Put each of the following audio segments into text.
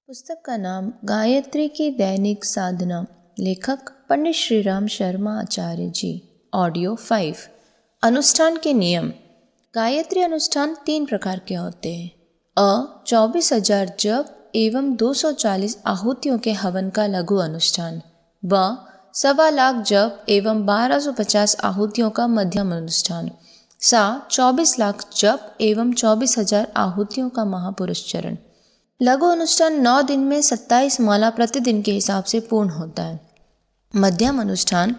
पुस्तक का नाम गायत्री की दैनिक साधना। लेखक पंडित श्रीराम शर्मा आचार्य जी। ऑडियो 5। अनुष्ठान के नियम। गायत्री अनुष्ठान 3 प्रकार के होते हैं। 24,000 जप एवं 240 आहुतियों के हवन का लघु अनुष्ठान। 1.25 लाख जप एवं 1250 आहुतियों का मध्यम अनुष्ठान। 24 लाख जप एवं 24,000 आहुतियों का महापुरुष चरण। लघु अनुष्ठान 9 दिन में 27 माला प्रतिदिन के हिसाब से पूर्ण होता है। मध्यम अनुष्ठान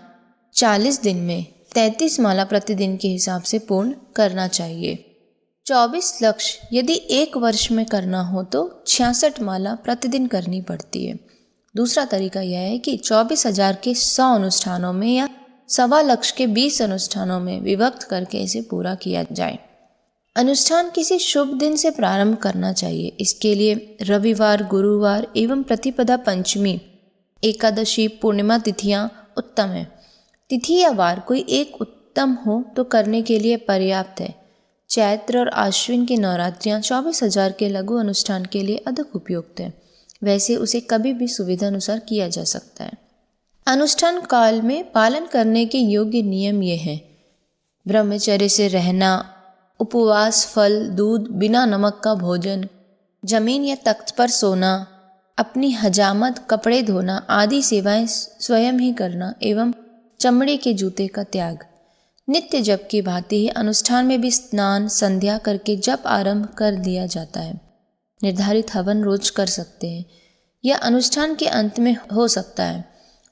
40 दिन में 33 माला प्रतिदिन के हिसाब से पूर्ण करना चाहिए। 24 लक्ष्य यदि 1 वर्ष में करना हो तो 66 माला प्रतिदिन करनी पड़ती है। दूसरा तरीका यह है कि 24,000 के 100 अनुष्ठानों में या 1.25 लाख के 20 अनुष्ठानों में विभक्त करके इसे पूरा किया जाए। अनुष्ठान किसी शुभ दिन से प्रारंभ करना चाहिए। इसके लिए रविवार, गुरुवार एवं प्रतिपदा, पंचमी, एकादशी, पूर्णिमा तिथियां उत्तम है। तिथि या वार कोई एक उत्तम हो तो करने के लिए पर्याप्त है। चैत्र और आश्विन की नवरात्रियां 24,000 के लघु अनुष्ठान के लिए अधिक उपयुक्त है। वैसे उसे कभी भी सुविधा अनुसार किया जा सकता है। अनुष्ठान काल में पालन करने के योग्य नियम ये हैं: ब्रह्मचर्य से रहना, उपवास, फल, दूध, बिना नमक का भोजन, जमीन या तख्त पर सोना, अपनी हजामत, कपड़े धोना आदि सेवाएं स्वयं ही करना एवं चमड़े के जूते का त्याग। नित्य जप की भांति ही अनुष्ठान में भी स्नान, संध्या करके जप आरंभ कर दिया जाता है। निर्धारित हवन रोज कर सकते हैं। यह अनुष्ठान के अंत में हो सकता है।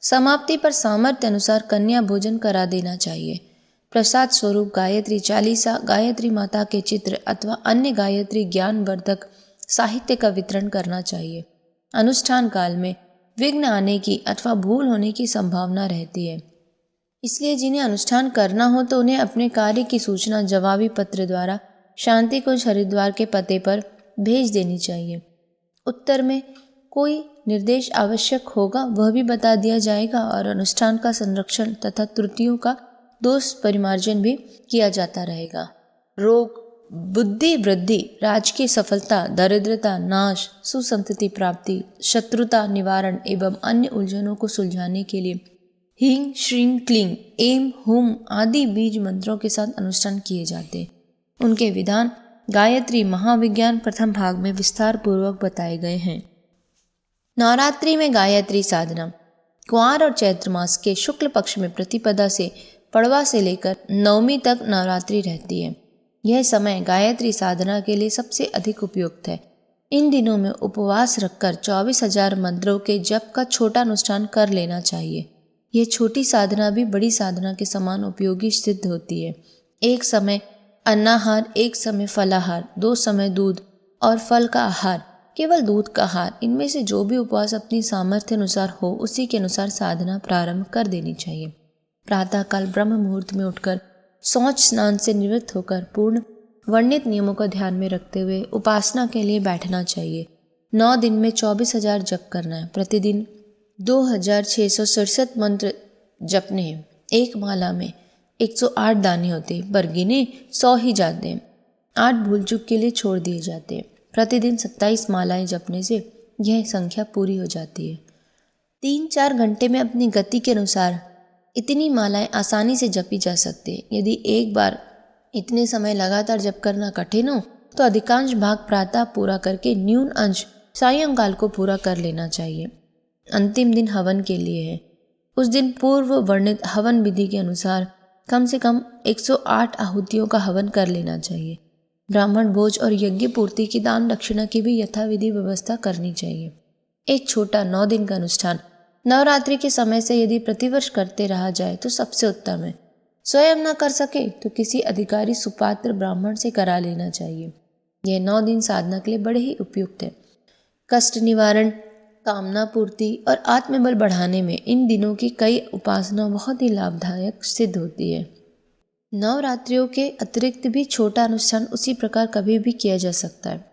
समाप्ति पर सामर्थ्य अनुसार कन्या भोजन करा देना चाहिए। प्रसाद स्वरूप गायत्री चालीसा, गायत्री माता के चित्र अथवा अन्य गायत्री ज्ञानवर्धक साहित्य का वितरण करना चाहिए। अनुष्ठान काल में विघ्न आने की अथवा भूल होने की संभावना रहती है, इसलिए जिन्हें अनुष्ठान करना हो तो उन्हें अपने कार्य की सूचना जवाबी पत्र द्वारा शांति कुंज हरिद्वार के पते पर भेज देनी चाहिए। उत्तर में कोई निर्देश आवश्यक होगा वह भी बता दिया जाएगा और अनुष्ठान का संरक्षण तथा त्रुटियों का दोष परिमार्जन भी किया जाता रहेगा। रोग, बुद्धि वृद्धि, राजकीय सफलता, दरिद्रता नाश, सुसंतति प्राप्ति, शत्रुता निवारण एवं अन्य उलझनों को सुलझाने के लिए ह्रीं श्रीं क्लीं ऐं हुम आदि बीज मंत्रों के साथ अनुष्ठान किए जाते हैं। उनके विधान गायत्री महाविज्ञान प्रथम भाग में विस्तार पूर्वक बताए गए हैं। नवरात्रि में गायत्री साधना। कुंवार और चैत्र मास के शुक्ल पक्ष में प्रतिपदा से पड़वा से लेकर नवमी तक नवरात्रि रहती है। यह समय गायत्री साधना के लिए सबसे अधिक उपयुक्त है। इन दिनों में उपवास रखकर 24,000 मंत्रों के जप का छोटा अनुष्ठान कर लेना चाहिए। यह छोटी साधना भी बड़ी साधना के समान उपयोगी सिद्ध होती है। एक समय अन्नाहार, एक समय फलाहार, 2 समय दूध और फल का आहार, केवल दूध का आहार, इनमें से जो भी उपवास अपनी सामर्थ्य अनुसार हो उसी के अनुसार साधना प्रारंभ कर देनी चाहिए। प्रातःकाल ब्रह्म मुहूर्त में उठकर शौच स्नान से निवृत्त होकर पूर्ण वर्णित नियमों को ध्यान में रखते हुए उपासना के लिए बैठना चाहिए। 9 दिन में 24,000 जप करना है। प्रतिदिन 2,667 मंत्र जपने हैं। एक माला में 108 दाने होते हैं, पर गिने 100 ही जाते हैं। 8 भूल चूक के लिए छोड़ दिए जाते हैं। प्रतिदिन 27 मालाएं जपने से यह संख्या पूरी हो जाती है। 3-4 घंटे में अपनी गति के अनुसार इतनी मालाएं आसानी से जपी जा सकती है। यदि एक बार इतने समय लगातार जप करना कठिन हो तो अधिकांश भाग प्रातः पूरा करके न्यून अंश सायंकाल को पूरा कर लेना चाहिए। अंतिम दिन हवन के लिए है। उस दिन पूर्व वर्णित हवन विधि के अनुसार कम से कम 108 आहुतियों का हवन कर लेना चाहिए। ब्राह्मण भोज और यज्ञ पूर्ति की दान दक्षिणा की भी यथाविधि व्यवस्था करनी चाहिए। एक छोटा 9 दिन का अनुष्ठान नवरात्रि के समय से यदि प्रतिवर्ष करते रहा जाए तो सबसे उत्तम है। स्वयं न कर सके तो किसी अधिकारी सुपात्र ब्राह्मण से करा लेना चाहिए। यह 9 दिन साधना के लिए बड़े ही उपयुक्त है। कष्ट निवारण, कामना पूर्ति और आत्मबल बढ़ाने में इन दिनों की कई उपासना बहुत ही लाभदायक सिद्ध होती है। नवरात्रियों के अतिरिक्त भी छोटा अनुष्ठान उसी प्रकार कभी भी किया जा सकता है।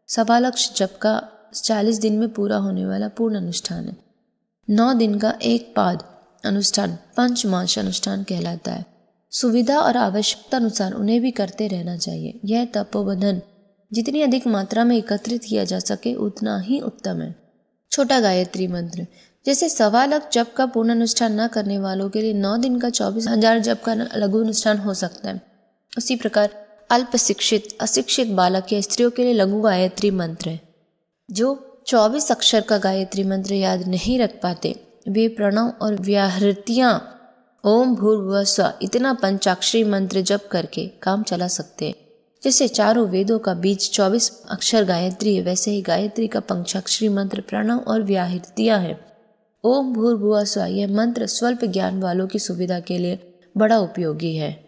1.25 लाख जप का 40 दिन में पूरा होने वाला पूर्ण अनुष्ठान है। 9 दिन का एक पाद अनुष्ठान पंचमाश अनुष्ठान कहलाता है। सुविधा और आवश्यकता अनुसार उन्हें भी करते रहना चाहिए। यह तपोबंधन जितनी अधिक मात्रा में एकत्रित किया जा सके उतना ही उत्तम है। छोटा गायत्री मंत्र, जैसे 1.25 जप का पूर्ण अनुष्ठान न करने वालों के लिए 9 दिन का 24,000 जप का लघु अनुष्ठान हो सकता है। उसी प्रकार अल्प शिक्षित अशिक्षित बालक या स्त्रियों के लिए लघु गायत्री मंत्र है। जो 24 अक्षर का गायत्री मंत्र याद नहीं रख पाते, वे प्रणव और व्याहृतियाँ ओम भूर्भुवः स्वः इतना पंचाक्षरी मंत्र जप करके काम चला सकते हैं। जैसे चारों वेदों का बीज 24 अक्षर गायत्री है, वैसे ही गायत्री का पंचाक्षरी मंत्र प्रणव और व्याहृतियाँ है। ओम भूर्भुवः स्वः यह मंत्र स्वल्प ज्ञान वालों की सुविधा के लिए बड़ा उपयोगी है।